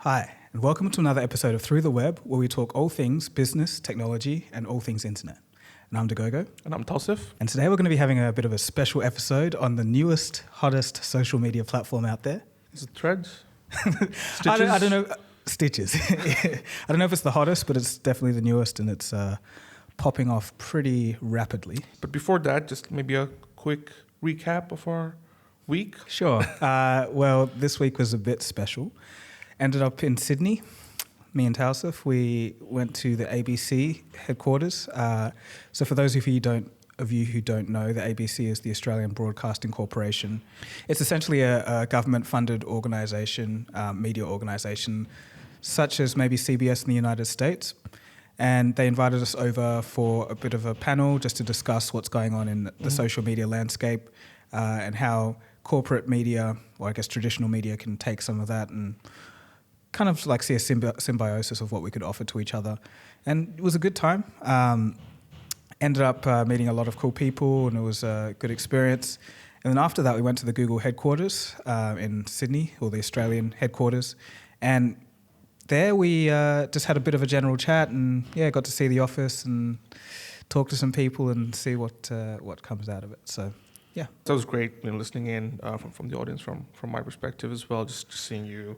Hi, and welcome to another episode of Through the Web, where we talk all things business, technology, and all things internet. And I'm Dagogo. And I'm Tawsif. And today we're going to be having a bit of a special episode on the newest, hottest social media platform out there. Is it Threads? Stitches? I don't know. Stitches. I don't know if it's the hottest, but it's definitely the newest, and it's popping off pretty rapidly. But before that, just maybe a quick recap of our week. Sure. Well, this week was a bit special. Ended up in Sydney. Me and Tawsif, we went to the ABC headquarters. So for those of you who don't know, the ABC is the Australian Broadcasting Corporation. It's essentially a government-funded organisation, media organisation, such as maybe CBS in the United States. And they invited us over for a bit of a panel just to discuss what's going on in the social media landscape and how corporate media, or I guess traditional media, can take some of that and kind of like see a symbiosis of what we could offer to each other. And it was a good time. Ended up meeting a lot of cool people, and it was a good experience. And then after that, we went to the Google headquarters in Sydney, or the Australian headquarters. And there we just had a bit of a general chat, and got to see the office and talk to some people and see what comes out of it. So, yeah. That was great, listening in from the audience, from my perspective as well, just seeing you.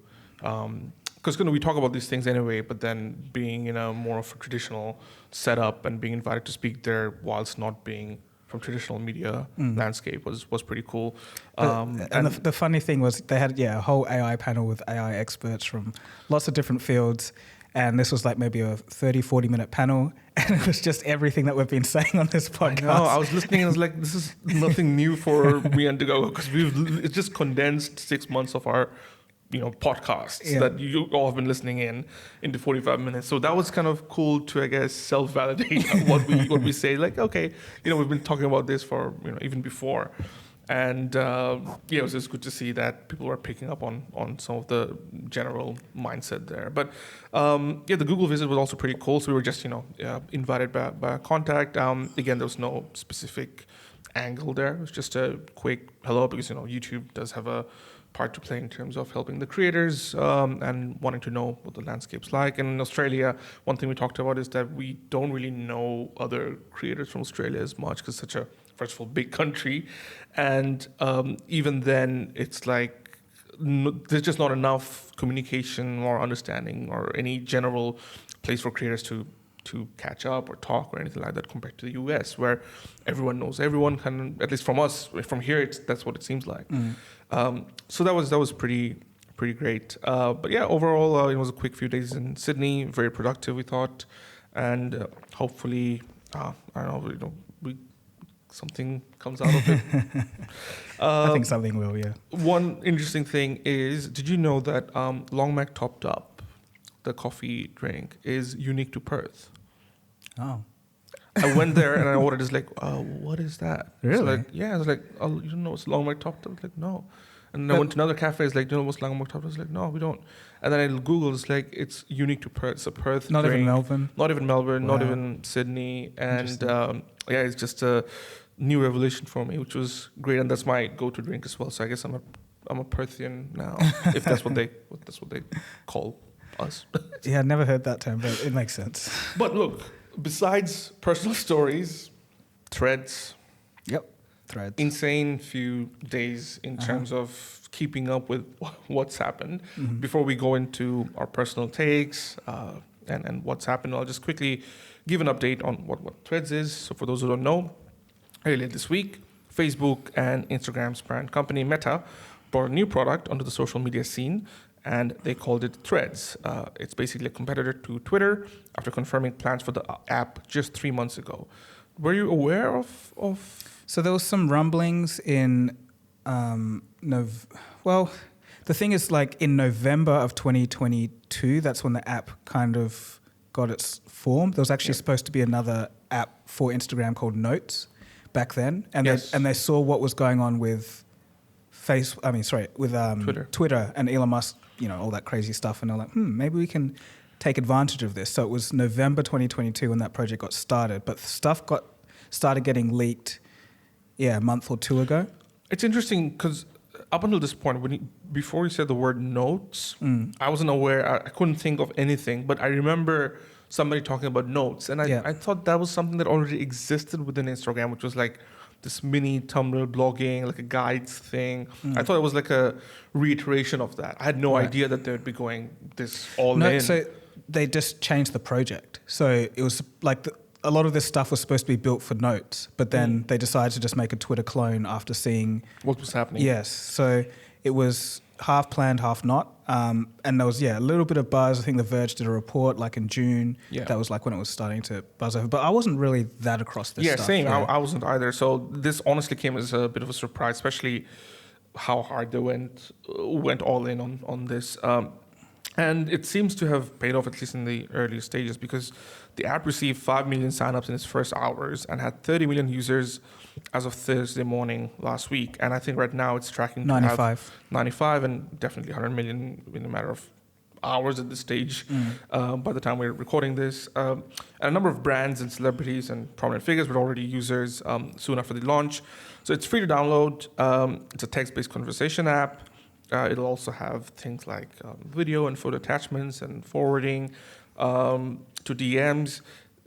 Because we talk about these things anyway, but then being in a more of a traditional setup and being invited to speak there whilst not being from traditional media landscape was pretty cool. And the funny thing was they had a whole AI panel with AI experts from lots of different fields. And this was like maybe a 30, 40-minute panel. And it was just everything that we've been saying on this podcast. I was listening and I was like, this is nothing new for me and Dagogo, because it's just condensed 6 months of our podcasts that you all have been listening into 45 minutes. So that was kind of cool to, I guess, self-validate what we say. Like, okay, we've been talking about this for, even before. And it was just good to see that people were picking up on some of the general mindset there. But the Google visit was also pretty cool. So we were just, invited by a contact. Again, there was no specific angle there. It was just a quick hello, because, YouTube does have a part to play in terms of helping the creators and wanting to know what the landscape's like. And in Australia, one thing we talked about is that we don't really know other creators from Australia as much, because it's such a, first of all, big country. And even then, it's like there's just not enough communication or understanding or any general place for creators to catch up or talk or anything like that, compared to the US, where everyone knows everyone. At least from us, from here, that's what it seems like. So that was pretty great. But overall, it was a quick few days in Sydney, very productive, we thought, and hopefully, I don't know, something comes out of it. I think something will, yeah. One interesting thing is, did you know that Long Mac Topped Up, the coffee drink, is unique to Perth? Oh. I went there and I ordered. It's like, what is that? Really? I was like, oh, you don't know what's Long Mac Topped Up? I was like, no. And then I went to another cafe. It's like, do you know what's Long Mac Topped Up? I was like, no, we don't. And then I Googled. It's like, it's unique to Perth. It's a Perth Not drink. even Melbourne? Not even Melbourne. Wow. Not even Sydney. And it's just a new revelation for me, which was great. And that's my go-to drink as well. So I guess I'm a Perthian now, if that's what they call us. Yeah, I never heard that term, but it makes sense. But look, besides personal stories, Threads. Yep, Threads. Insane few days in terms of keeping up with what's happened. Before we go into our personal takes and what's happened, I'll just quickly give an update on what Threads is. So for those who don't know, earlier this week, Facebook and Instagram's parent company Meta brought a new product onto the social media scene, and they called it Threads. It's basically a competitor to Twitter after confirming plans for the app just 3 months ago. Were you aware of? So there was some rumblings in the thing is, like, in November of 2022, that's when the app kind of got its form. There was actually supposed to be another app for Instagram called Notes back then, and they saw what was going on with Twitter and Elon Musk, all that crazy stuff, and they're like, maybe we can take advantage of this. So it was November 2022 when that project got started, but stuff started getting leaked, a month or two ago. It's interesting because up until this point, before you said the word notes, I wasn't aware. I couldn't think of anything, but I remember somebody talking about notes, and I thought that was something that already existed within Instagram, which was like this mini Tumblr blogging, like a guides thing. I thought it was like a reiteration of that. I had no idea that they would be going this all in. So they just changed the project. So it was like a lot of this stuff was supposed to be built for notes, but then they decided to just make a Twitter clone after seeing what was happening. Yes. So it was half planned, half not. And there was, a little bit of buzz. I think The Verge did a report like in June. Yeah. That was like when it was starting to buzz over. But I wasn't really that across this stuff. Same. I wasn't either. So this honestly came as a bit of a surprise, especially how hard they went all in on this. And it seems to have paid off, at least in the early stages, because the app received 5 million signups in its first hours and had 30 million users as of Thursday morning last week. And I think right now it's tracking 95 and definitely 100 million in a matter of hours at this stage by the time we're recording this. And a number of brands and celebrities and prominent figures were already users soon after the launch. So it's free to download. It's a text-based conversation app. It'll also have things like video and photo attachments and forwarding to DMs.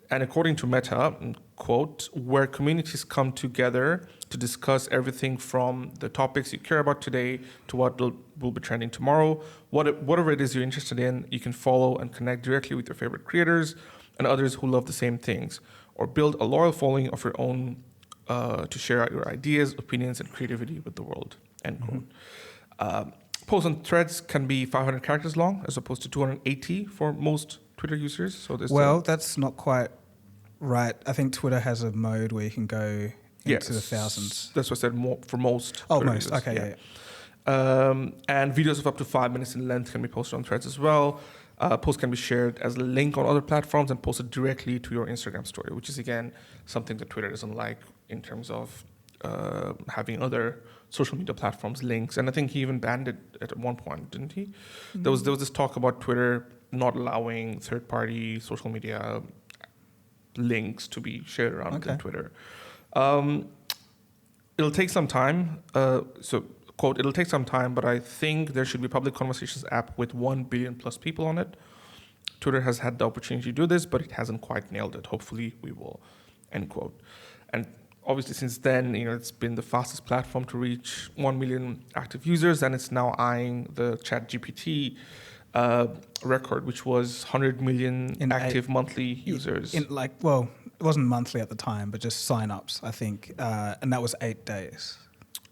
And according to Meta, quote, where communities come together to discuss everything from the topics you care about today to what will be trending tomorrow. Whatever it is you're interested in, you can follow and connect directly with your favorite creators and others who love the same things, or build a loyal following of your own to share out your ideas, opinions, and creativity with the world, end quote. Posts on threads can be 500 characters long, as opposed to 280 for most Twitter users. So that's not quite right. I think Twitter has a mode where you can go into the thousands. That's what I said, for most. Oh, Twitter most. Users. Okay, yeah. And videos of up to 5 minutes in length can be posted on threads as well. Posts can be shared as a link on other platforms and posted directly to your Instagram story, which is, again, something that Twitter doesn't like in terms of having other social media platforms links. And I think he even banned it at one point, didn't he? Mm-hmm. There was this talk about Twitter not allowing third-party social media links to be shared around within Twitter. It'll take some time. So, quote, it'll take some time, but I think there should be a public conversations app with 1 billion plus people on it. Twitter has had the opportunity to do this, but it hasn't quite nailed it. Hopefully we will, end quote. And obviously since then, it's been the fastest platform to reach 1 million active users, and it's now eyeing the ChatGPT record, which was 100 million active monthly users. It wasn't monthly at the time, but just sign-ups, I think. And that was 8 days.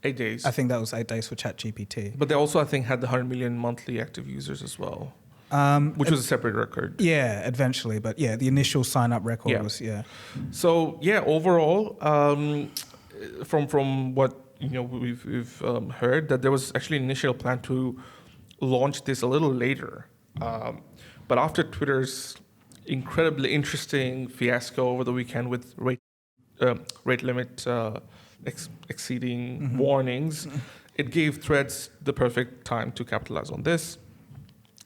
8 days. I think that was 8 days for ChatGPT. But they also, I think, had the 100 million monthly active users as well, which was a separate record. Yeah, eventually. But the initial sign-up record was, So, overall, from what we've heard, that there was actually an initial plan to launch this a little later. But after Twitter's incredibly interesting fiasco over the weekend with rate limit exceeding warnings, it gave Threads the perfect time to capitalize on this.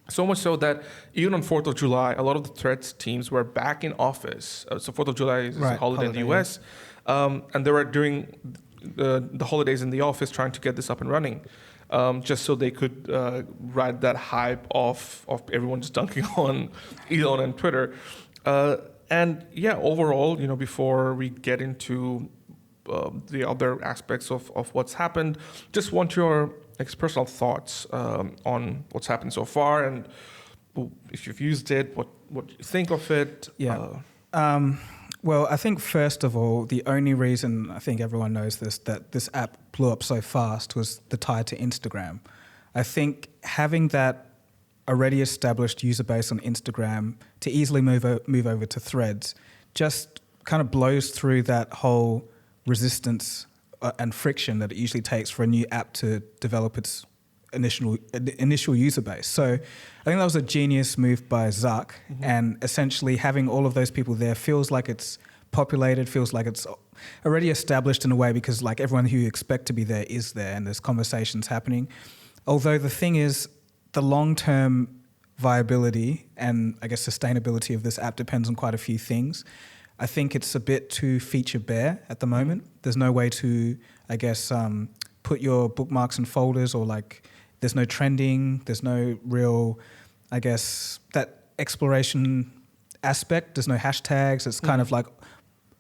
So much so that even on 4th of July, a lot of the Threads teams were back in office. So 4th of July is a holiday in the US. And they were during the holidays in the office trying to get this up and running. Just so they could ride that hype of everyone just dunking on Elon and Twitter. Overall, before we get into the other aspects of what's happened, just want your personal thoughts on what's happened so far, and if you've used it, what you think of it. Well, I think first of all, the only reason I think everyone knows that this app blew up so fast was the tie to Instagram. I think having that already established user base on Instagram to easily move over to Threads just kind of blows through that whole resistance and friction that it usually takes for a new app to develop its initial user base. So I think that was a genius move by Zuck, and essentially having all of those people there feels like it's populated, feels like it's already established in a way, because like everyone who you expect to be there is there and there's conversations happening. Although the thing is, the long-term viability and I guess sustainability of this app depends on quite a few things. I think it's a bit too feature bare at the moment. There's no way to, I guess, put your bookmarks in folders, or like there's no trending, there's no real, I guess, that exploration aspect. There's no hashtags. It's kind of like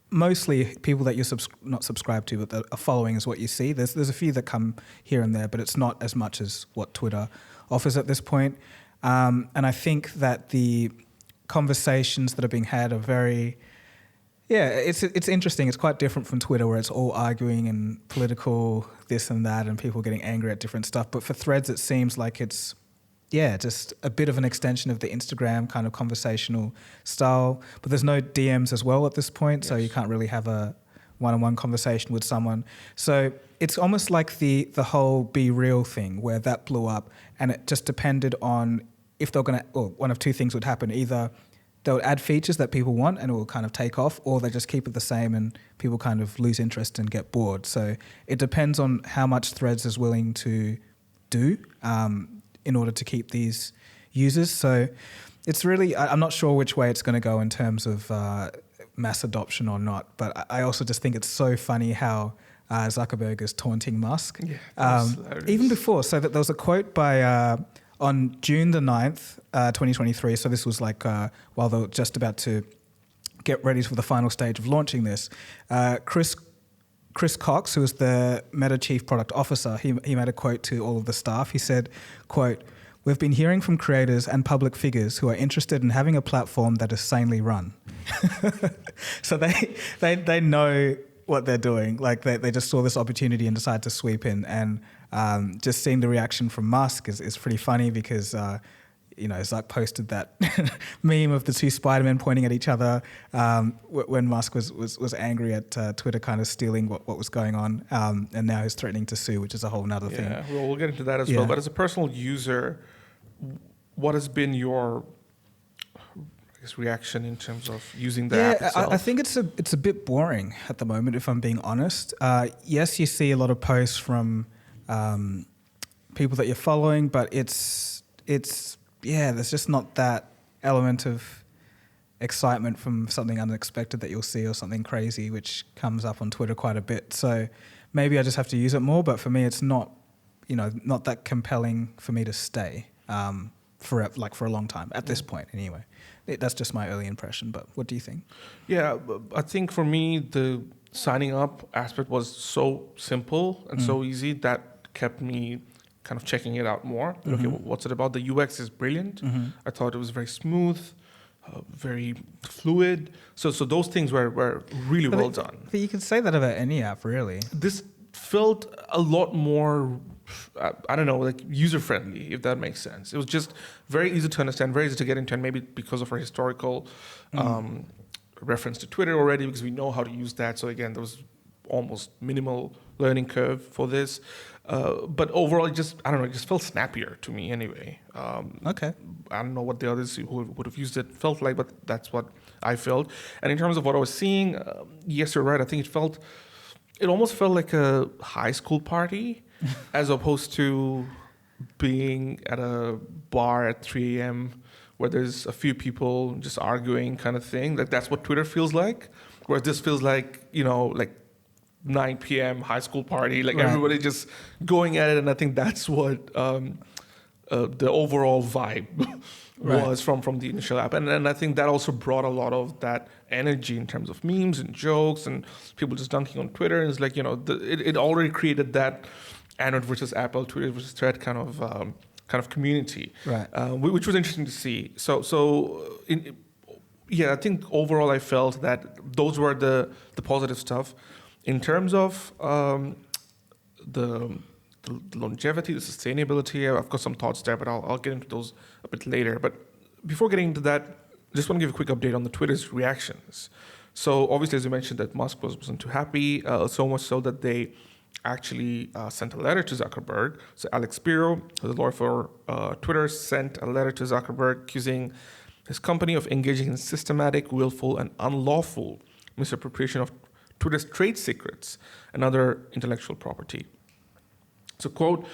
mostly people that you're not subscribed to, but that are following is what you see. There's a few that come here and there, but it's not as much as what Twitter offers at this point. And I think that the conversations that are being had are very, it's interesting. It's quite different from Twitter, where it's all arguing and political this and that and people getting angry at different stuff. But for Threads, it seems like it's, just a bit of an extension of the Instagram kind of conversational style. But there's no DMs as well at this point, so you can't really have a one-on-one conversation with someone. So it's almost like the whole Be Real thing, where that blew up, and it just depended on if they're going to, or one of two things would happen. Either they'll add features that people want and it will kind of take off, or they just keep it the same and people kind of lose interest and get bored. So it depends on how much Threads is willing to do in order to keep these users. So it's really, I'm not sure which way it's going to go in terms of mass adoption or not. But I also just think it's so funny how Zuckerberg is taunting Musk. Yeah, even before. So that there was a quote by, on June the 9th, 2023, so this was like while they were just about to get ready for the final stage of launching this, Chris Cox, who was the Meta Chief Product Officer, he made a quote to all of the staff. He said, quote, "We've been hearing from creators and public figures who are interested in having a platform that is sanely run." So they know what they're doing. Like they just saw this opportunity and decided to sweep in. And just seeing the reaction from Musk is pretty funny because Zuck posted that meme of the two Spider-Men pointing at each other when Musk was angry at Twitter kind of stealing what was going on, and now he's threatening to sue, which is a whole nother thing. Yeah, well, we'll get into that as well. But as a personal user, what has been your reaction in terms of using the app itself? I think it's a bit boring at the moment, if I'm being honest. Yes, you see a lot of posts from people that you're following, but it's there's just not that element of excitement from something unexpected that you'll see, or something crazy which comes up on Twitter quite a bit. So maybe I just have to use it more, but for me it's not that compelling for me to stay for a long time at this point anyway. That's just my early impression, but what do you think? Yeah, I think for me the signing up aspect was so simple and so easy that kept me kind of checking it out more. Okay, what's it about? The UX is brilliant. I thought it was very smooth, very fluid. So those things were really well done. But you can say that about any app, really. This felt a lot more, like user-friendly, if that makes sense. It was just very easy to understand, very easy to get into, and maybe because of our historical reference to Twitter already, because we know how to use that. So again, there was almost minimal learning curve for this. But overall, it just felt snappier to me anyway. Okay. I don't know what the others who would have used it felt like, but that's what I felt. And in terms of what I was seeing, yes, you're right. I think it almost felt like a high school party as opposed to being at a bar at 3 a.m. where there's a few people just arguing kind of thing. Like that's what Twitter feels like, where this feels like, like 9 p.m. high school party, like everybody just going at it. And I think that's what the overall vibe was from the initial app. And I think that also brought a lot of that energy in terms of memes and jokes and people just dunking on Twitter. And it's like, it already created that Android versus Apple, Twitter versus Thread kind of community, which was interesting to see. I think overall I felt that those were the positive stuff. In terms of the longevity, the sustainability, I've got some thoughts there, but I'll get into those a bit later. But before getting into that, I just want to give a quick update on the Twitter's reactions. So obviously, as you mentioned, that Musk wasn't too happy, so much so that they actually sent a letter to Zuckerberg. So Alex Spiro, the lawyer for Twitter, sent a letter to Zuckerberg accusing his company of engaging in systematic, willful, and unlawful misappropriation of Twitter's trade secrets and other intellectual property. So, quote,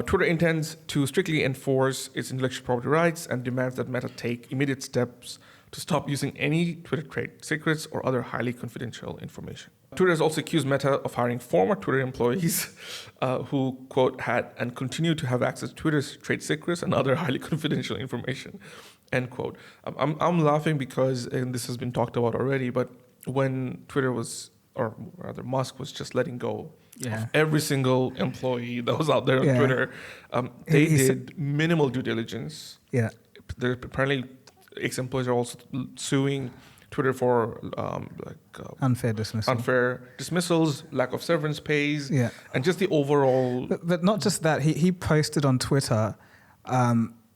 Twitter intends to strictly enforce its intellectual property rights and demands that Meta take immediate steps to stop using any Twitter trade secrets or other highly confidential information. Twitter has also accused Meta of hiring former Twitter employees who, quote, had and continue to have access to Twitter's trade secrets and other highly confidential information, end quote. I'm laughing because, and this has been talked about already, but when Twitter was, or rather Musk was just letting go of every single employee that was out there on Twitter, they did minimal due diligence. Yeah. There apparently ex-employees are also suing Twitter for unfair dismissals, lack of severance pays, and just the overall. But not just that. He posted on Twitter,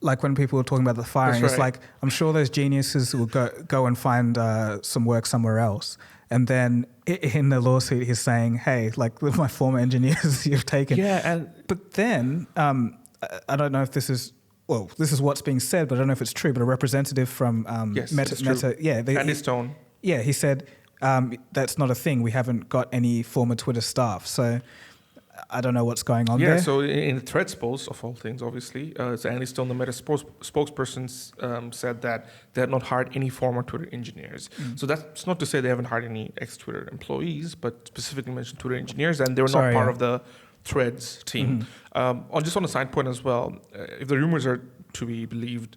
like when people were talking about the firing, it's like, I'm sure those geniuses will go and find some work somewhere else. And then in the lawsuit, he's saying, hey, like with my former engineers you've taken. But then, I don't know if this is, well, this is what's being said, but I don't know if it's true, but a representative from Meta, Andy Stone. Yeah, he said, that's not a thing. We haven't got any former Twitter staff. So I don't know what's going on there. Yeah, so in the Threads post, of all things, obviously, so Andy Stone, the Meta spokesperson, said that they had not hired any former Twitter engineers. So that's not to say they haven't hired any ex-Twitter employees, but specifically mentioned Twitter engineers, and they were not part of the Threads team. On a side point as well, if the rumors are to be believed,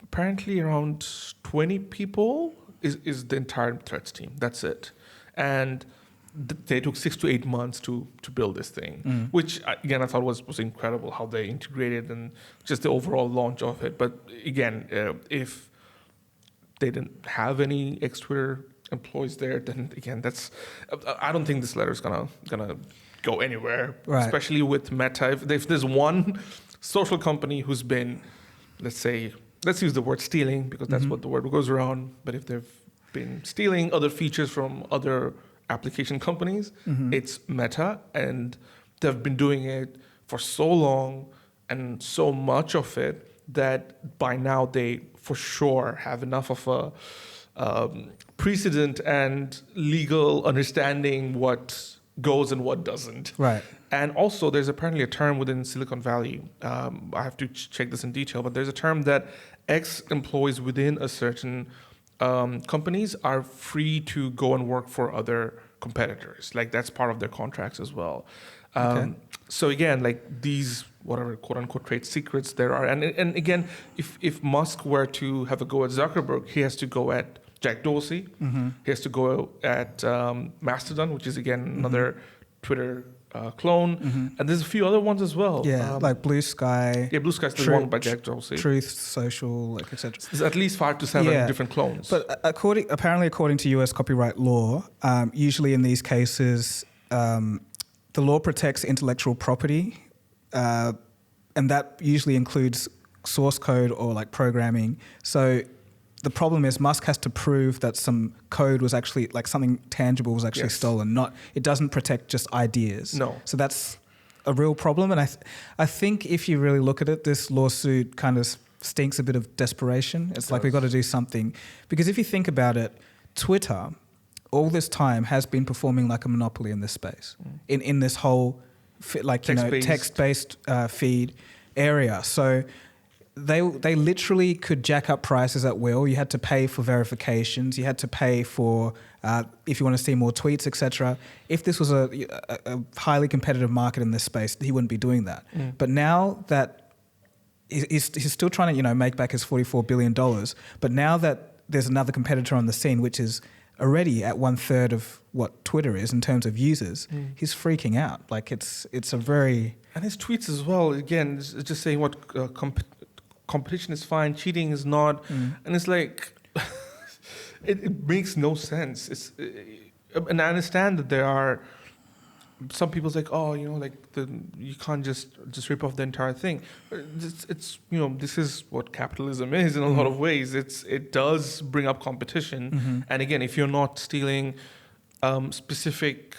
apparently around 20 people is the entire Threads team. That's it. And they took 6 to 8 months to build this thing, which again I thought was incredible how they integrated and just the overall launch of it. But again, if they didn't have any ex-Twitter employees there, then again I don't think this letter is gonna go anywhere, especially with Meta. If there's one social company who's been, let's use the word stealing because that's what the word goes around, but if they've been stealing other features from other application companies, it's Meta, and they've been doing it for so long and so much of it that by now they for sure have enough of a precedent and legal understanding what goes and what doesn't. Right. And also there's apparently a term within Silicon Valley, I have to check this in detail, but there's a term that ex-employees within a certain companies are free to go and work for other competitors. Like that's part of their contracts as well. So again, like these whatever quote unquote trade secrets there are, and again, if Musk were to have a go at Zuckerberg, he has to go at Jack Dorsey. He has to go at Mastodon, which is again another Twitter clone, and there's a few other ones as well. Like Blue Sky. Yeah, Blue Sky's the one by Jack Dorsey. Truth Social, like etc. There's at least 5 to 7 different clones. But according to U.S. copyright law, usually in these cases, the law protects intellectual property, and that usually includes source code or like programming. So the problem is Musk has to prove that some code was actually, like something tangible was actually stolen. It doesn't protect just ideas. No. So that's a real problem. And I think if you really look at it, this lawsuit kind of stinks a bit of desperation. It's like we've got to do something. Because if you think about it, Twitter all this time has been performing like a monopoly in this space, in this whole text-based feed area. So they literally could jack up prices at will. You had to pay for verifications. You had to pay for if you want to see more tweets, etc. If this was a highly competitive market in this space, he wouldn't be doing that. But now that he's still trying to make back his $44 billion, but now that there's another competitor on the scene, which is already at 1/3 of what Twitter is in terms of users, he's freaking out. Like it's a very... And his tweets as well, again, it's just saying what competition is fine, cheating is not. And it's like, it makes no sense. And I understand that there are some people's like, you can't just rip off the entire thing. It's this is what capitalism is in a lot of ways. It does bring up competition, and again, if you're not stealing specific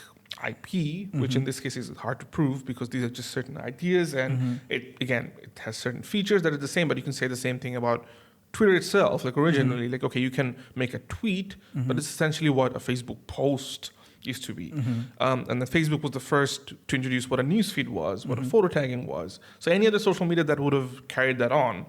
IP, which in this case is hard to prove because these are just certain ideas, and it has certain features that are the same. But you can say the same thing about Twitter itself. Like originally, you can make a tweet, but it's essentially what a Facebook post used to be. And then Facebook was the first to introduce what a newsfeed was, what a photo tagging was. So any other social media that would have carried that on,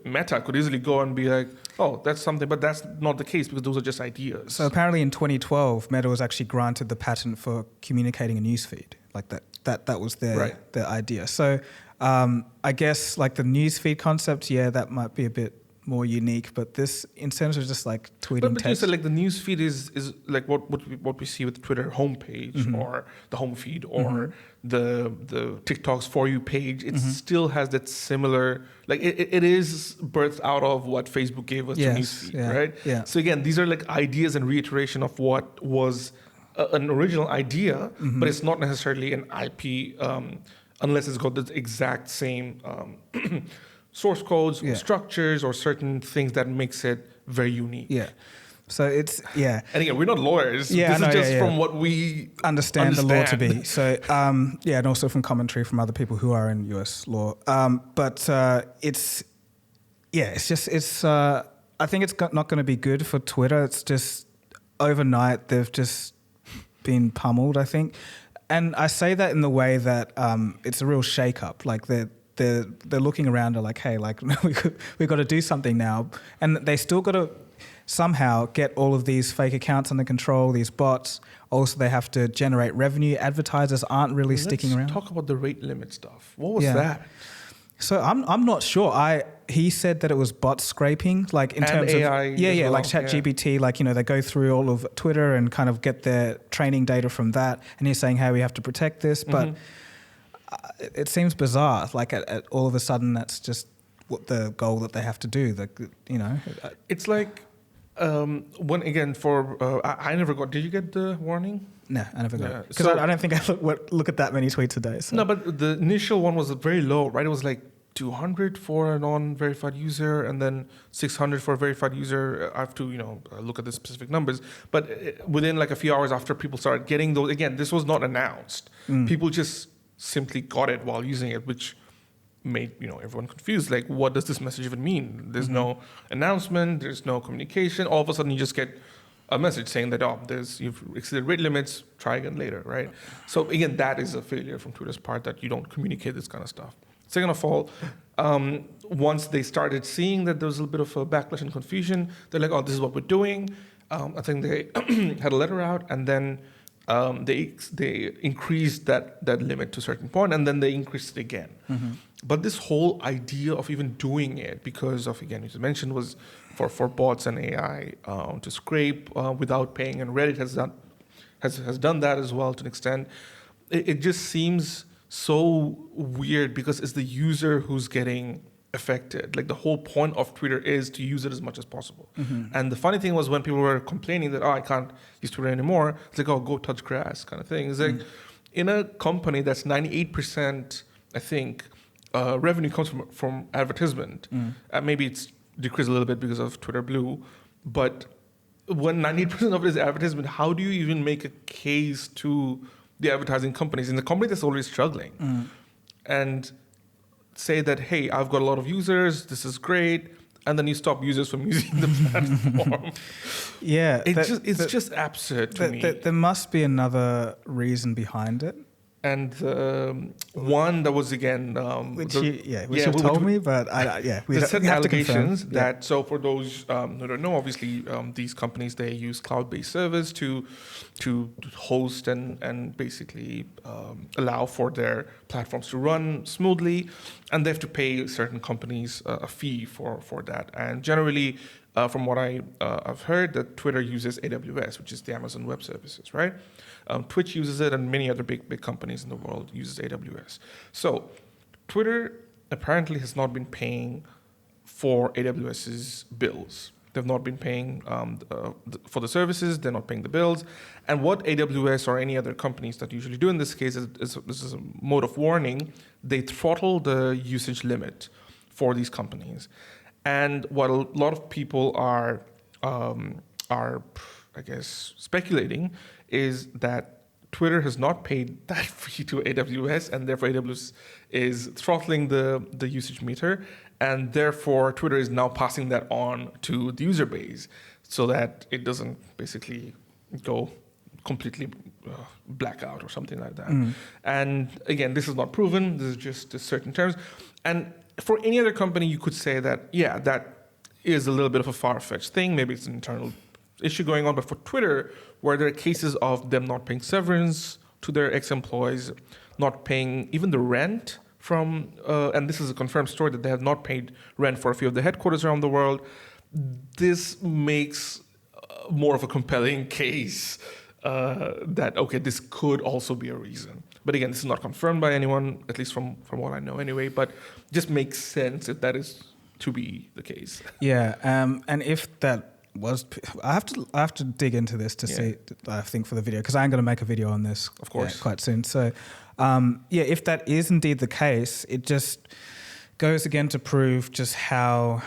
Meta could easily go and be like, oh, that's something, but that's not the case because those are just ideas. So apparently in 2012, Meta was actually granted the patent for communicating a newsfeed. Like that was their idea. So I guess like the newsfeed concept, that might be a bit more unique, but this in terms of just like tweeting but text. So like the news feed is like what we see with the Twitter homepage or the home feed or the TikTok's For You page. It still has that similar, like it is birthed out of what Facebook gave us to newsfeed, right? Yeah. So again, these are like ideas and reiteration of what was an original idea, but it's not necessarily an IP unless it's got the exact same source codes, or structures, or certain things that makes it very unique. Yeah. So it's, And again, we're not lawyers. Yeah, this is just from what we understand the law to be. So, and also from commentary from other people who are in US law. But it's just, I think it's not going to be good for Twitter. It's just overnight, they've just been pummeled, I think. And I say that in the way that it's a real shake-up. Like they're looking around and like, hey, like we got to do something now, and they still got to somehow get all of these fake accounts under control, these bots. Also, they have to generate revenue. Advertisers aren't really sticking around. Let's talk about the rate limit stuff. What was that? So I'm not sure. He said that it was bot scraping, like in terms AI of like ChatGPT, like they go through all of Twitter and kind of get their training data from that. And he's saying, hey, we have to protect this, but it seems bizarre. Like at all of a sudden, that's just what the goal that they have to do. It's like when again I never got. Did you get the warning? No, I never got it because I don't think I look at that many tweets a day. So. No, but the initial one was very low, right? It was like 200 for a non-verified user, and then 600 for a verified user. I have to look at the specific numbers, but within like a few hours after people started getting those, again, this was not announced. People just simply got it while using it, which made everyone confused. Like, what does this message even mean? There's no announcement. There's no communication. All of a sudden, you just get a message saying that you've exceeded rate limits. Try again later, right? So again, that is a failure from Twitter's part that you don't communicate this kind of stuff. Second of all, once they started seeing that there was a little bit of a backlash and confusion, they're like, "Oh, this is what we're doing." I think they had a letter out, and then they increased that limit to a certain point, and then they increased it again. But this whole idea of even doing it, because of, again, as you mentioned, was for bots and AI to scrape without paying, and Reddit has done that as well to an extent. It just seems so weird because it's the user who's getting affected. Like the whole point of Twitter is to use it as much as possible. And the funny thing was when people were complaining that, I can't use Twitter anymore, it's like, go touch grass kind of thing. It's like in a company that's 98%, I think, revenue comes from advertisement. Maybe it's decreased a little bit because of Twitter Blue, but when 98% of it is advertisement, how do you even make a case to the advertising companies in the company that's already struggling and say that, hey, I've got a lot of users, this is great, and then you stop users from using the platform? It's just absurd to me. There must be another reason behind it. And one that was again, which you told me, but there's certain allegations that. So for those who don't know, obviously these companies, they use cloud-based servers to host and basically allow for their platforms to run smoothly, and they have to pay certain companies a fee for that. And generally, from what I've heard, that Twitter uses AWS, which is the Amazon Web Services, right? Twitch uses it, and many other big companies in the world uses AWS. So Twitter apparently has not been paying for AWS's bills. They've not been paying for the services. They're not paying the bills. And what AWS or any other companies that usually do in this case is a mode of warning. They throttle the usage limit for these companies. And what a lot of people are I guess, speculating is that Twitter has not paid that fee to AWS, and therefore AWS is throttling the usage meter, and therefore Twitter is now passing that on to the user base so that it doesn't basically go completely black out or something like that. And again, this is not proven. This is just certain terms. And for any other company, you could say that, yeah, that is a little bit of a far-fetched thing. Maybe it's an internal issue going on. But for Twitter, where there are cases of them not paying severance to their ex-employees, not paying even the rent from, and this is a confirmed story that they have not paid rent for a few of the headquarters around the world, this makes more of a compelling case that, okay, this could also be a reason. But again, this is not confirmed by anyone, at least from what I know anyway, but just makes sense if that is to be the case. Yeah, and if that was, I have to dig into this to see, I think, for the video, because I'm going to make a video on this, of course, quite soon. So, if that is indeed the case, it just goes again to prove just how,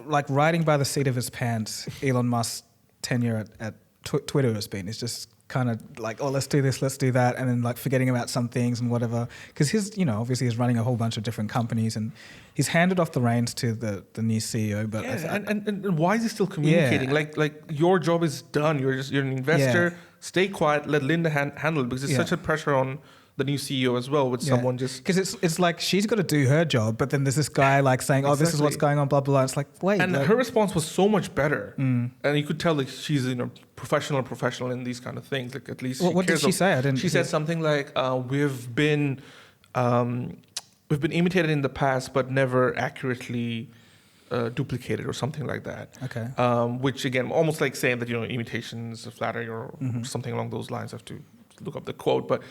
like, riding by the seat of his pants, Elon Musk's tenure at Twitter has been. It's just kind of like, oh, let's do this, let's do that, and then like forgetting about some things and whatever. Because obviously he's running a whole bunch of different companies, and he's handed off the reins to the new CEO. But and why is he still communicating? Like your job is done. You're an investor. Yeah. Stay quiet. Let Linda handle it, because it's such a pressure on the new CEO as well, with someone just... Because it's like she's got to do her job, but then there's this guy like saying, oh, this is what's going on, blah, blah, blah. It's like, wait. And her response was so much better. And you could tell like she's professional in these kind of things. Like at least what did she say? She said something like, we've been imitated in the past, but never accurately duplicated or something like that. Okay. Which again, almost like saying that, imitations flattery or something along those lines. I have to look up the quote, but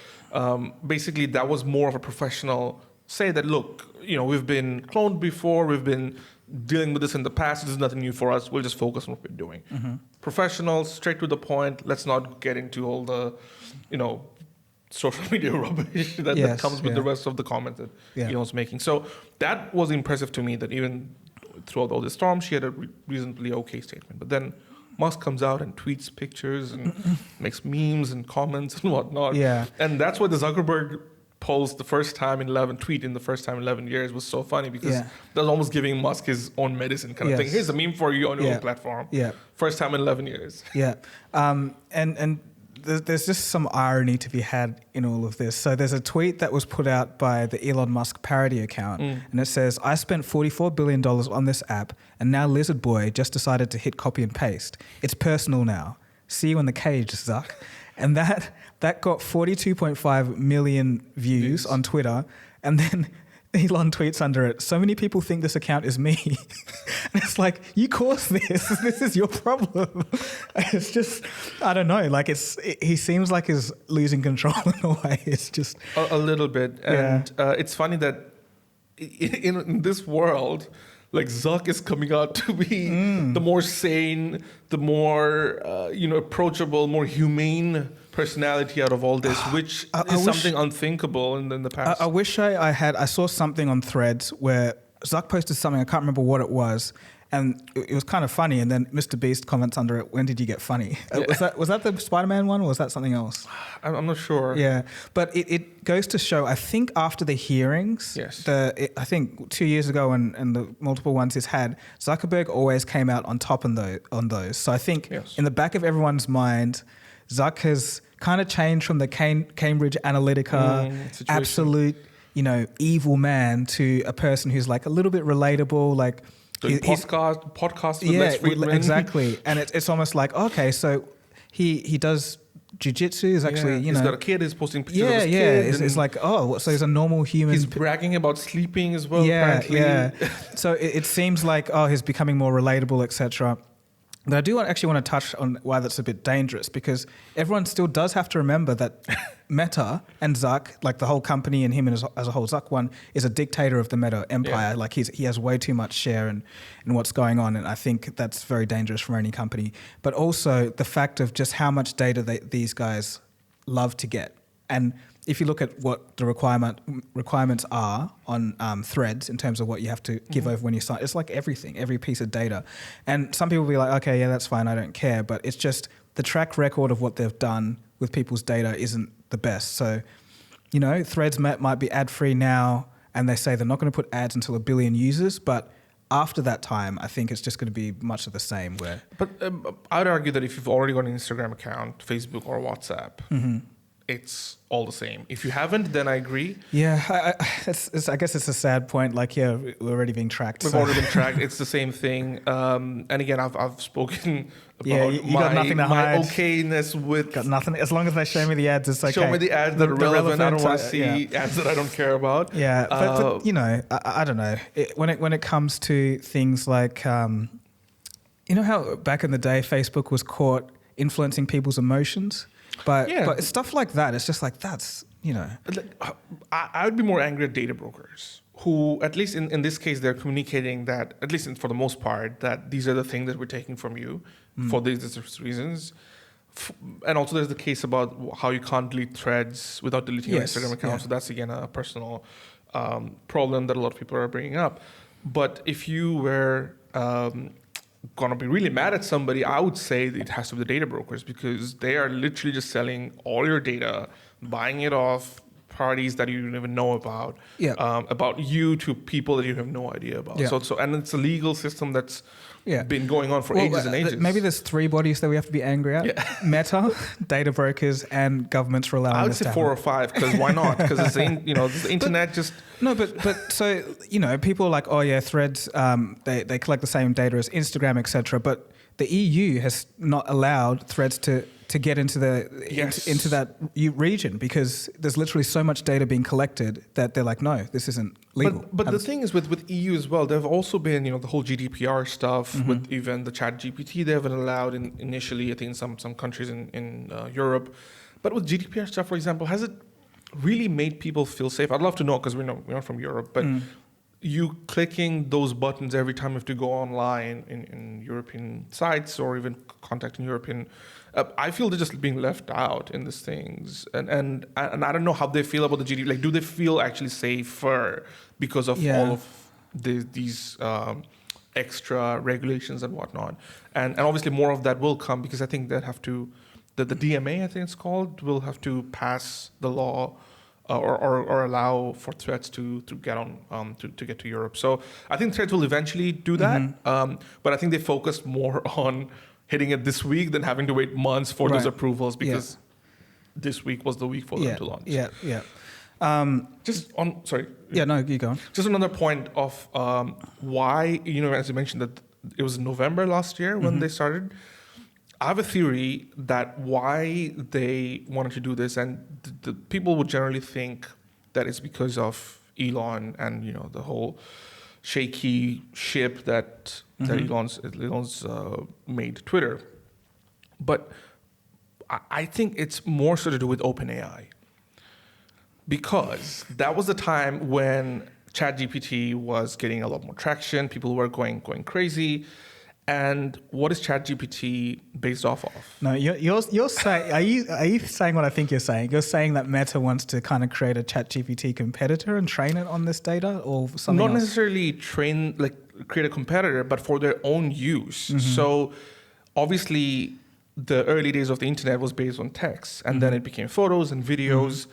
basically that was more of a professional say that, look, we've been cloned before, we've been dealing with this in the past, this is nothing new for us, we'll just focus on what we're doing. Professional, straight to the point, let's not get into all the, social media rubbish that comes with the rest of the comments that Elon's making. So that was impressive to me, that even throughout all this storm, she had a reasonably okay statement. But then Musk comes out and tweets pictures and makes memes and comments and whatnot. Yeah. And that's why the Zuckerberg post the first time in 11 years was so funny, because that was almost giving Musk his own medicine kind of thing. Here's a meme for you on your own platform. Yeah. First time in 11 years. Yeah. And there's just some irony to be had in all of this. So there's a tweet that was put out by the Elon Musk parody account, and it says, I spent $44 billion on this app, and now Lizard Boy just decided to hit copy and paste. It's personal now. See you in the cage, Zuck. And that got 42.5 million views on Twitter, and then Elon tweets under it, so many people think this account is me. And it's like, you caused this. This is your problem. It's just, I don't know. Like he seems like he's losing control in a way. It's just... A little bit. And it's funny that in this world, like Zuck is coming out to be the more sane, the more, approachable, more humane personality out of all this, which is something unthinkable in the past. I wish I saw something on Threads where Zuck posted something, I can't remember what it was, and it was kind of funny, and then Mr. Beast comments under it, when did you get funny? Was that the Spider-Man one, or was that something else? I'm not sure. Yeah, but it goes to show, I think after the hearings, I think 2 years ago and the multiple ones he's had, Zuckerberg always came out on top on those. So I think in the back of everyone's mind, Zuck has kind of changed from the Cambridge Analytica absolute, evil man to a person who's like a little bit relatable, like podcast with Lex Friedman. Exactly. And it's almost like, okay, so he does jiu-jitsu, is actually, he's got a kid, he's posting pictures of his kid. It's like, so he's a normal human. He's bragging about sleeping as well, apparently. Yeah. So it seems like, he's becoming more relatable, etc. But I do actually want to touch on why that's a bit dangerous, because everyone still does have to remember that Meta and Zuck, like the whole company and him as a whole, Zuck one, is a dictator of the Meta empire. Yeah. Like he has way too much share in what's going on, and I think that's very dangerous for any company. But also the fact of just how much data these guys love to get. And if you look at what the requirements are on Threads in terms of what you have to give over when you sign, it's like everything, every piece of data. And some people will be like, okay, yeah, that's fine, I don't care. But it's just the track record of what they've done with people's data isn't the best. So, Threads might be ad-free now, and they say they're not going to put ads until 1 billion users, but after that time, I think it's just going to be much of the same. But I'd argue that if you've already got an Instagram account, Facebook or WhatsApp, it's all the same. If you haven't, then I agree. Yeah, I guess it's a sad point. Like, yeah, we're already being tracked. We've already been tracked. It's the same thing. And again, I've spoken about you got nothing to hide. okayness with... Got nothing. As long as they show me the ads, it's okay. Show me the ads that are relevant. I don't want to see ads that I don't care about. Yeah, but you know, I don't know. When it comes to things like, you know how back in the day Facebook was caught influencing people's emotions? But stuff like that, it's just like, that's, you know. I would be more angry at data brokers who, at least in this case, they're communicating that, at least for the most part, that these are the things that we're taking from you for these reasons. And also there's the case about how you can't delete threads without deleting your Instagram account. So that's, again, a personal problem that a lot of people are bringing up. But if you were... gonna be really mad at somebody, I would say it has to be the data brokers, because they are literally just selling all your data, buying it off parties that you don't even know about, about you to people that you have no idea about. So and it's a legal system that's been going on for ages and ages. Maybe there's three bodies that we have to be angry at. Meta, data brokers, and governments for allowing I would say 4 or 5, because why not? Because it's the internet just... No, but so, you know, people are like, oh yeah, Threads, they collect the same data as Instagram, etc. But the EU has not allowed Threads to get into into that region, because there's literally so much data being collected that they're like, no, this isn't legal. But the thing is with EU as well, there have also been, the whole GDPR stuff with even the Chat GPT. They haven't allowed initially, I think, in some countries in Europe. But with GDPR stuff, for example, has it really made people feel safe? I'd love to know, because we're not from Europe, but you clicking those buttons every time you have to go online in European sites or even contacting European, I feel they're just being left out in these things, and I don't know how they feel about the GDPR. Like, do they feel actually safer because of all of these extra regulations and whatnot? And obviously more of that will come, because I think they have to. The DMA, I think it's called, will have to pass the law or allow for Threads to get on to get to Europe. So I think Threads will eventually do that. But I think they focused more on hitting it this week than having to wait months for those approvals, because this week was the week for them to launch. Sorry. Yeah, no, you go on. Just another point of why, as you mentioned, that it was November last year when they started. I have a theory that why they wanted to do this, and the people would generally think that it's because of Elon and the whole shaky ship that Elon's made Twitter. But I think it's more so to do with OpenAI, because that was the time when ChatGPT was getting a lot more traction. People were going crazy. And what is ChatGPT based off of? No, you're saying. Are you saying what I think you're saying? You're saying that Meta wants to kind of create a ChatGPT competitor and train it on this data, or something? Not necessarily create a competitor, but for their own use. So obviously, the early days of the internet was based on text, and then it became photos and videos.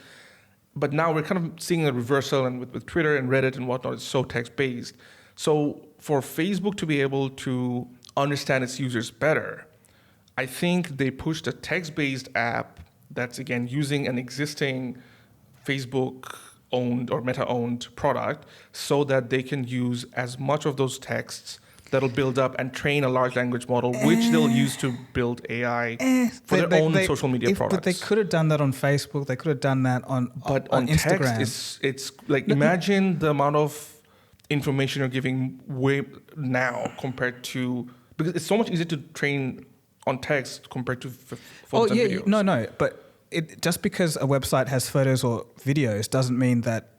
But now we're kind of seeing a reversal, and with Twitter and Reddit and whatnot, it's so text based. So for Facebook to be able to understand its users better, I think they pushed a text-based app that's, again, using an existing Facebook-owned or Meta-owned product, so that they can use as much of those texts that'll build up and train a large language model, which they'll use to build AI for their own social media products. But they could have done that on Facebook. They could have done that on Instagram. Text, it's like, imagine the amount of information you're giving way now compared to, because it's so much easier to train on text compared to photos and videos. No, but just because a website has photos or videos doesn't mean that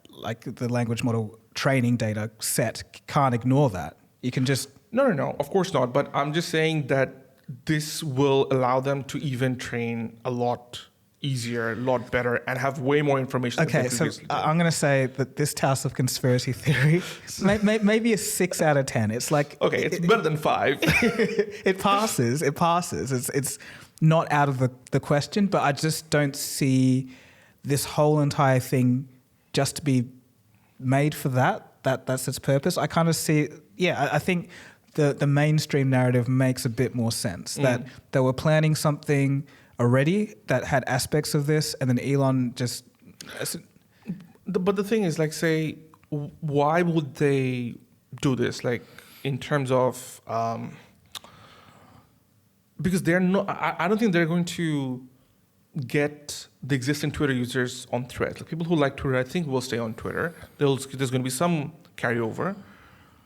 the language model training data set can't ignore that. You can just... No, of course not. But I'm just saying that this will allow them to even train a lot easier, a lot better, and have way more information. Okay, so I'm going to say that this Tawsif conspiracy theory, maybe a 6 out of 10. It's like... Okay, it's better than 5. It passes. It's not out of the question, but I just don't see this whole entire thing just to be made for that. That's its purpose. I kind of see I think the mainstream narrative makes a bit more sense that they were planning something already that had aspects of this, and then Elon just. But the thing is, like, say, why would they do this? Like, in terms of, because they're not. I don't think they're going to get the existing Twitter users on Threads. Like, people who like Twitter, I think, will stay on Twitter. There's going to be some carryover,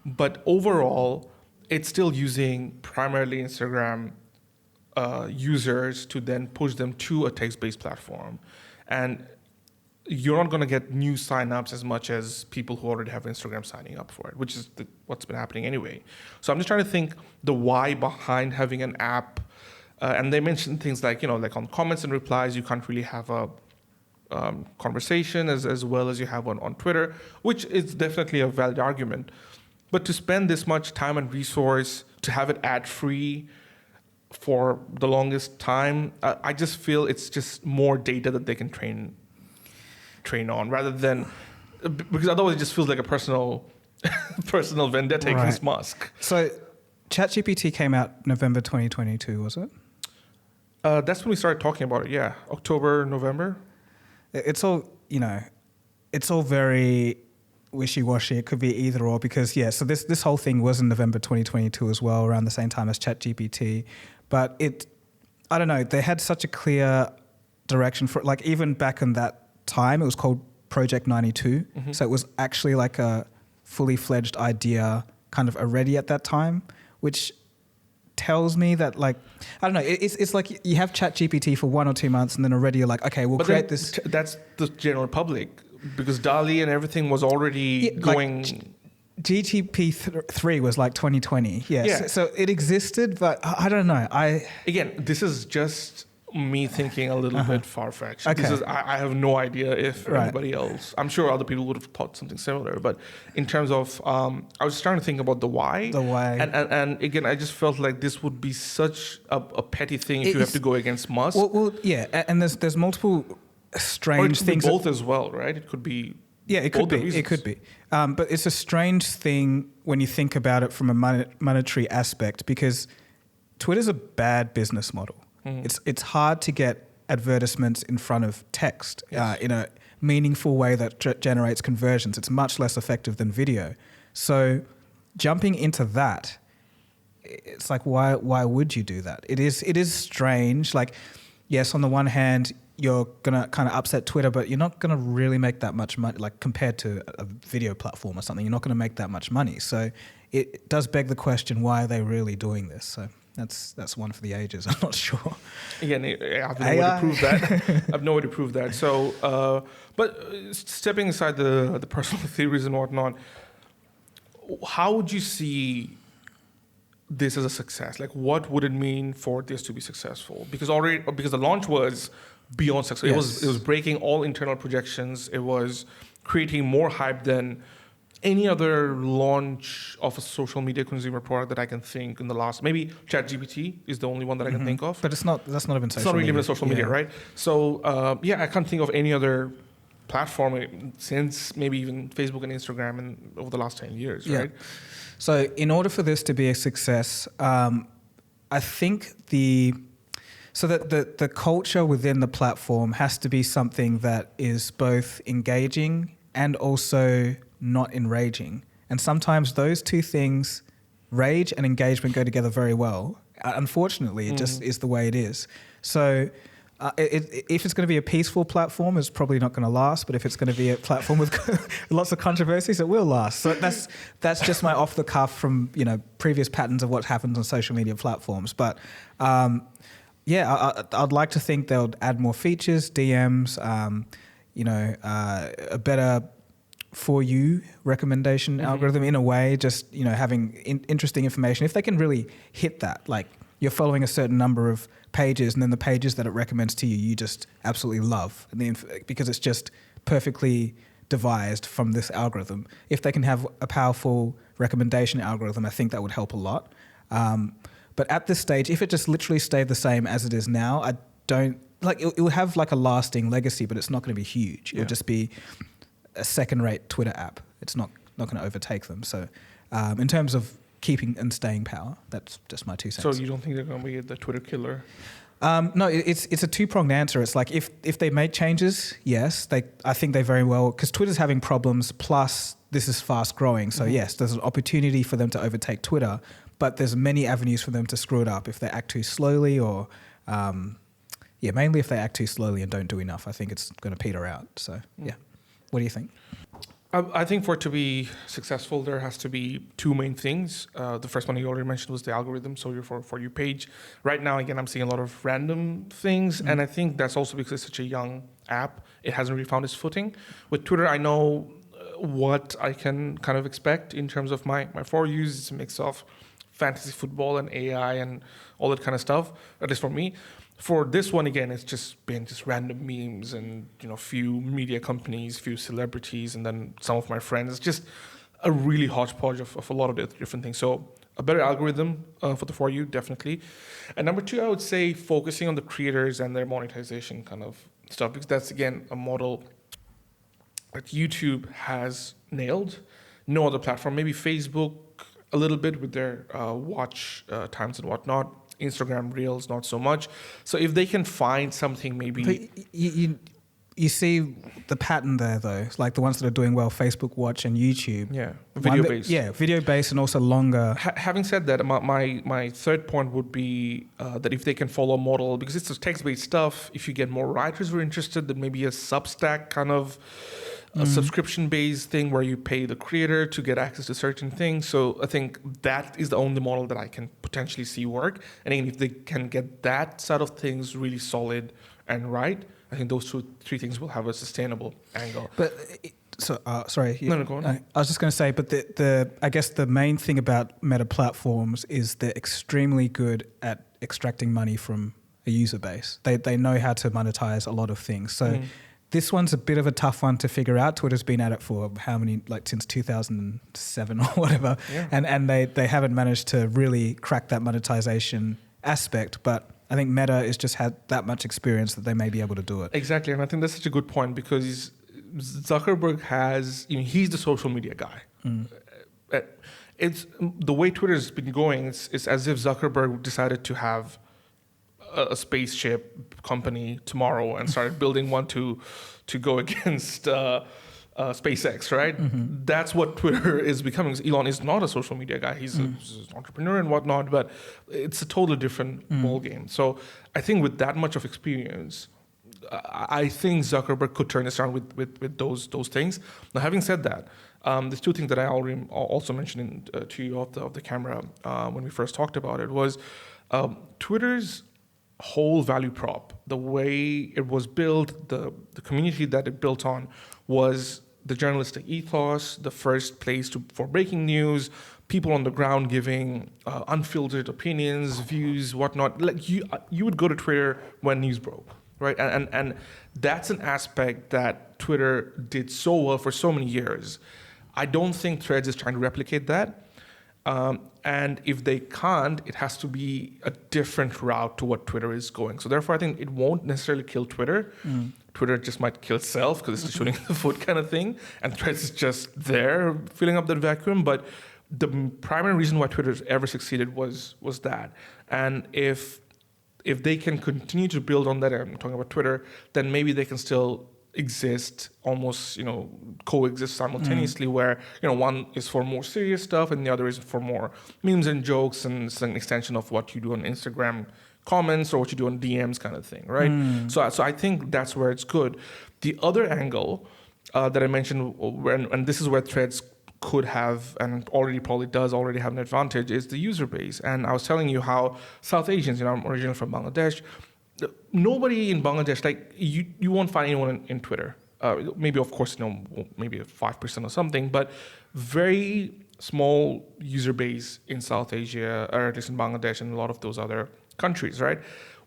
but overall, it's still using primarily Instagram users to then push them to a text-based platform, and you're not going to get new signups as much as people who already have Instagram signing up for it, which is what's been happening anyway. So I'm just trying to think the why behind having an app. And they mentioned things like, like on comments and replies, you can't really have a conversation as well as you have on Twitter, which is definitely a valid argument. But to spend this much time and resource to have it ad-free for the longest time, I just feel it's just more data that they can train on, rather than, because otherwise it just feels like a personal vendetta against Musk. So ChatGPT came out November 2022, was it? That's when we started talking about it. Yeah, October, November. It's all it's all very wishy-washy. It could be either or, because so this whole thing was in November 2022 as well, around the same time as ChatGPT. But I don't know, they had such a clear direction for it. Like, even back in that time, it was called Project 92. So it was actually like a fully fledged idea kind of already at that time, which tells me that, like, I don't know, it's like you have ChatGPT for 1 or 2 months and then already you're like, okay, we'll create this. That's the general public, because DALL-E and everything was already going. Like, GTP3 was like 2020. Yes. Yeah. So it existed, but I don't know. Again, this is just me thinking a little bit far-fetched. Okay. I have no idea if anybody else, I'm sure other people would have thought something similar, but in terms of, I was just trying to think about the why. And again, I just felt like this would be such a petty thing if you have to go against Musk. Well, yeah, and there's multiple strange things. Be both as well, right? It could be. Yeah, it could be. It could be. But it's a strange thing when you think about it from a monetary aspect, because Twitter's a bad business model. It's hard to get advertisements in front of text in a meaningful way that generates conversions. It's much less effective than video. So jumping into that, it's like, why would you do that? It is strange. Like, yes, on the one hand, you're going to kind of upset Twitter, but you're not going to really make that much money, like compared to a video platform or something. You're not going to make that much money. So it does beg the question, why are they really doing this? So that's one for the ages. I'm not sure. Again, I have no way to prove that. I have no way to prove that. So, but stepping aside the personal theories and whatnot, how would you see this as a success? Like, what would it mean for this to be successful? Because the launch was beyond success. Yes. It was breaking all internal projections. It was creating more hype than any other launch of a social media consumer product that I can think in the last. Maybe ChatGPT is the only one that I can think of. But that's not even social media. It's not really even social media, right? So I can't think of any other platform since maybe even Facebook and Instagram over the last 10 years, right? So in order for this to be a success, I think the culture within the platform has to be something that is both engaging and also not enraging. And sometimes those two things, rage and engagement, go together very well. Unfortunately, it just is the way it is. So if it's going to be a peaceful platform, it's probably not going to last. But if it's going to be a platform with lots of controversies, it will last. So that's just my off the cuff from previous patterns of what happens on social media platforms. But I'd like to think they'll add more features, DMs, a better For You recommendation algorithm in a way, just having interesting information. If they can really hit that, like you're following a certain number of pages, and then the pages that it recommends to you, you just absolutely love, and because it's just perfectly devised from this algorithm. If they can have a powerful recommendation algorithm, I think that would help a lot. But at this stage, if it just literally stayed the same as it is now, I don't like it will have like a lasting legacy, but it's not going to be huge. It'll just be a second-rate Twitter app. It's not going to overtake them. So in terms of keeping and staying power. That's just my 2 cents. So you don't think they're going to be the Twitter killer? No, it's a two-pronged answer. It's like if they make changes, yes, I think they very well, because Twitter's having problems, plus this is fast growing. So yes, there's an opportunity for them to overtake Twitter, but there's many avenues for them to screw it up if they act too slowly or, mainly if they act too slowly and don't do enough. I think it's going to peter out. So yeah, what do you think? I think for it to be successful, there has to be two main things. The first one you already mentioned was the algorithm, so your For You page. Right now, again, I'm seeing a lot of random things, and I think that's also because it's such a young app. It hasn't really found its footing. With Twitter, I know what I can kind of expect in terms of my For Yous. It's a mix of fantasy football and AI and all that kind of stuff, at least for me. For this one, again, it's just been just random memes and, few media companies, few celebrities, and then some of my friends. It's just a really hodgepodge of a lot of different things. So a better algorithm for the For You, definitely. And number two, I would say focusing on the creators and their monetization kind of stuff, because that's, again, a model that YouTube has nailed. No other platform, maybe Facebook a little bit with their watch times and whatnot. Instagram Reels, not so much. So if they can find something, maybe... But you see the pattern there, though. It's like the ones that are doing well, Facebook Watch and YouTube. Yeah, video-based. Video-based and also longer. Having said that, my third point would be that if they can follow a model, because it's text-based stuff, if you get more writers who are interested, then maybe a Substack kind of a subscription-based thing where you pay the creator to get access to certain things. So I think that is the only model that I can potentially see work. And again, if they can get that side of things really solid and right, I think those three things will have a sustainable angle. But sorry. No, go on. I was just going to say, but I guess the main thing about Meta platforms is they're extremely good at extracting money from a user base. They know how to monetize a lot of things. So this one's a bit of a tough one to figure out. Twitter's been at it for how many, since 2007 or whatever. Yeah. And they haven't managed to really crack that monetization aspect. But I think Meta has just had that much experience that they may be able to do it. Exactly. And I think that's such a good point, because Zuckerberg has, he's the social media guy. It's the way Twitter's been going, it's as if Zuckerberg decided to have a spaceship company tomorrow and started building one to go against SpaceX, right? That's what Twitter is becoming. Elon is not a social media guy. He's an entrepreneur and whatnot, but it's a totally different ball game. So I think with that much of experience, I think Zuckerberg could turn this around with those things. Now, having said that, there's two things that I already also mentioned to you off the camera when we first talked about it, was Twitter's whole value prop, the way it was built, the community that it built on, was the journalistic ethos, the first place for breaking news, people on the ground giving unfiltered opinions, views, whatnot. Like you would go to Twitter when news broke, right? And that's an aspect that Twitter did so well for so many years. I don't think Threads is trying to replicate that. And if they can't, it has to be a different route to what Twitter is going. So therefore, I think it won't necessarily kill Twitter. Twitter just might kill itself because it's shooting the foot kind of thing. And Threads is just there filling up that vacuum. But the primary reason why Twitter's ever succeeded was that. And if they can continue to build on that, I'm talking about Twitter, then maybe they can still exist, almost, coexist simultaneously, where, one is for more serious stuff and the other is for more memes and jokes, and it's an extension of what you do on Instagram comments or what you do on DMs kind of thing, right? So I think that's where it's good. The other angle that I mentioned, and this is where Threads could have, and already probably does already have an advantage, is the user base. And I was telling you how South Asians, I'm originally from Bangladesh, nobody in Bangladesh, you won't find anyone in Twitter. Maybe, of course, maybe 5% or something, but very small user base in South Asia, or at least in Bangladesh and a lot of those other countries, right?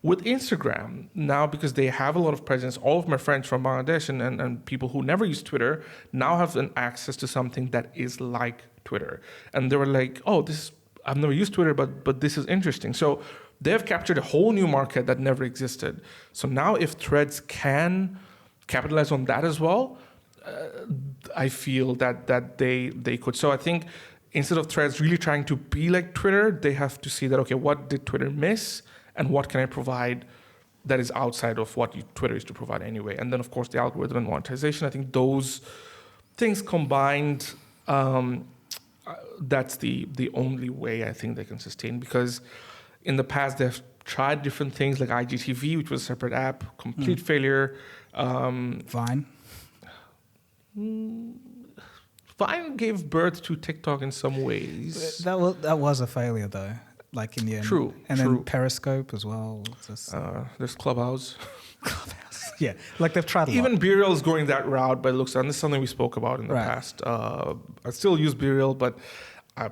With Instagram, now, because they have a lot of presence, all of my friends from Bangladesh and people who never use Twitter now have an access to something that is like Twitter. And they were like, I've never used Twitter, but this is interesting. So they have captured a whole new market that never existed. So now if Threads can capitalize on that as well, I feel that they could. So I think instead of Threads really trying to be like Twitter, they have to see that, okay, what did Twitter miss and what can I provide that is outside of what Twitter is to provide anyway. And then, of course, the algorithm and monetization, I think those things combined, that's the only way I think they can sustain. Because in the past, they've tried different things like IGTV, which was a separate app, complete failure. Vine? Vine gave birth to TikTok in some ways. That was a failure, though. Like in the end. True. Then Periscope as well. There's Clubhouse. Clubhouse. Yeah, like they've tried a Even lot. BeReal's going that route, but it looks, and this is something we spoke about in the past. I still use BeReal, but I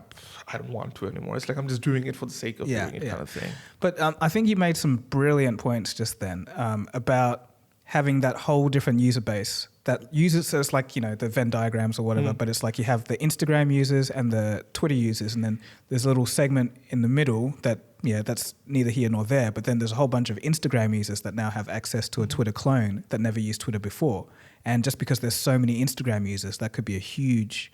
don't want to anymore. It's like I'm just doing it for the sake of doing it kind of thing. But I think you made some brilliant points just then about having that whole different user base that uses, so it's like, the Venn diagrams or whatever, but it's like you have the Instagram users and the Twitter users, and then there's a little segment in the middle that's neither here nor there, but then there's a whole bunch of Instagram users that now have access to a Twitter clone that never used Twitter before. And just because there's so many Instagram users, that could be a huge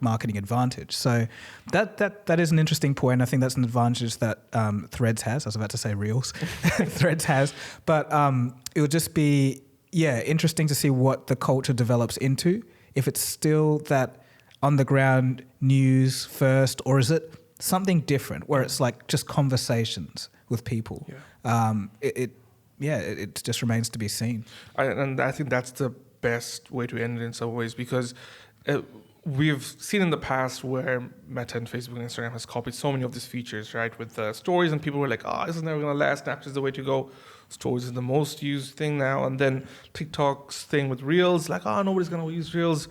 marketing advantage. So that is an interesting point. I think that's an advantage that Threads has. I was about to say Reels. Threads has. But it would just be, interesting to see what the culture develops into. If it's still that on the ground news first, or is it something different where it's like just conversations with people? It just remains to be seen. And I think that's the best way to end it in some ways, because we've seen in the past where Meta and Facebook and Instagram has copied so many of these features, right? With stories, and people were like, this is never going to last. Snapchat is the way to go. Stories is the most used thing now. And then TikTok's thing with Reels, like, nobody's going to use Reels.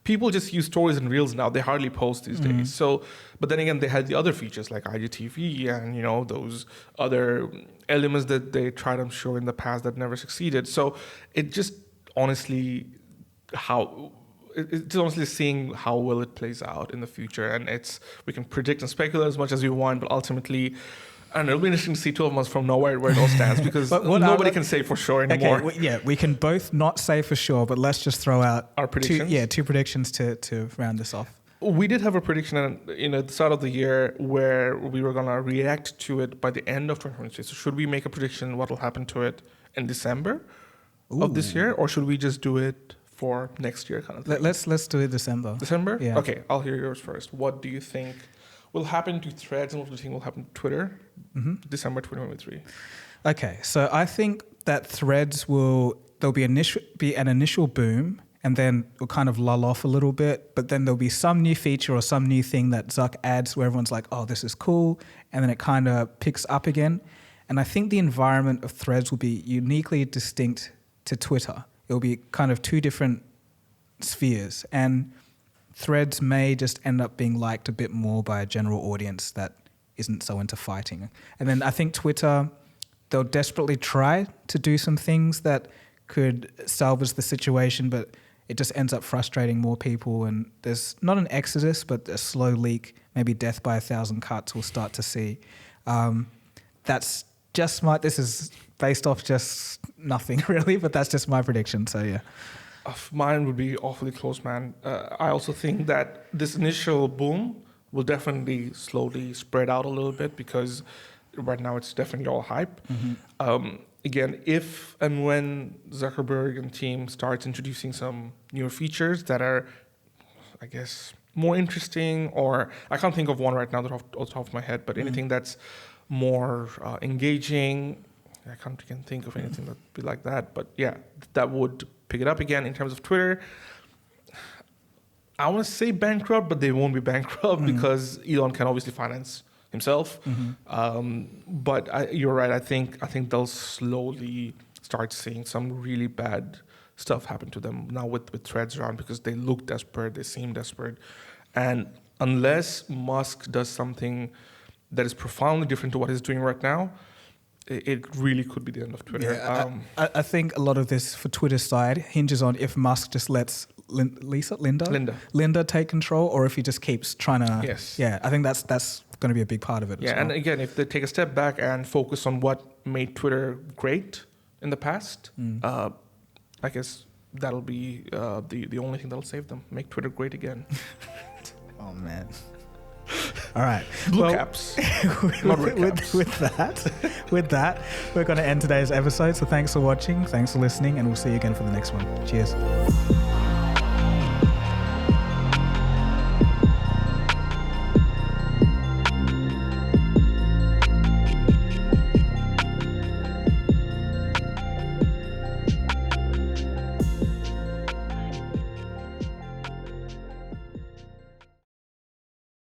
People just use stories and Reels now. They hardly post these days. So, but then again, they had the other features like IGTV and, those other elements that they tried, I'm sure, in the past that never succeeded. So it just honestly, it's honestly seeing how well it plays out in the future. And we can predict and speculate as much as we want, but ultimately, I don't know, it'll be interesting to see 12 months from now where it all stands, because nobody can say for sure anymore. Okay, we can both not say for sure, but let's just throw out our predictions. Two predictions to round this off. We did have a prediction at the start of the year where we were going to react to it by the end of 2023. So should we make a prediction what will happen to it in December of this year, or should we just do it for next year kind of thing? Let's do it December. December? Yeah. Okay, I'll hear yours first. What do you think will happen to Threads, and what do you think will happen to Twitter December 2023? Okay, so I think that Threads there'll be an initial boom, and then it'll kind of lull off a little bit, but then there'll be some new feature or some new thing that Zuck adds where everyone's like, oh, this is cool, and then it kind of picks up again. And I think the environment of Threads will be uniquely distinct to Twitter. It'll be kind of two different spheres, and Threads may just end up being liked a bit more by a general audience that isn't so into fighting. And then I think Twitter, they'll desperately try to do some things that could salvage the situation, but it just ends up frustrating more people. And there's not an exodus, but a slow leak, maybe death by 1,000 cuts we'll start to see. That's just this is based off just nothing really, but that's just my prediction. So yeah. Mine would be awfully close, man. I also think that this initial boom will definitely slowly spread out a little bit, because right now it's definitely all hype. Again, if and when Zuckerberg and team starts introducing some newer features that are, I guess, more interesting, or I can't think of one right now off the top of my head, but anything that's more engaging, I can't think of anything that would be like that. But yeah, that would pick it up again. In terms of Twitter, I want to say bankrupt, but they won't be bankrupt because Elon can obviously finance himself. But you're right. I think they'll slowly start seeing some really bad stuff happen to them now with Threads around, because they look desperate, they seem desperate, and unless Musk does something that is profoundly different to what he's doing right now, it really could be the end of Twitter. Yeah, I think a lot of this for Twitter's side hinges on if Musk just lets Linda take control, or if he just keeps trying to. Yes. Yeah, I think that's going to be a big part of it. Yeah, as well. and again, if they take a step back and focus on what made Twitter great in the past, I guess that'll be the only thing that'll save them. Make Twitter great again. Oh man. All right. Blue caps. Not red caps. With that, we're going to end today's episode. So thanks for watching. Thanks for listening. And we'll see you again for the next one. Cheers.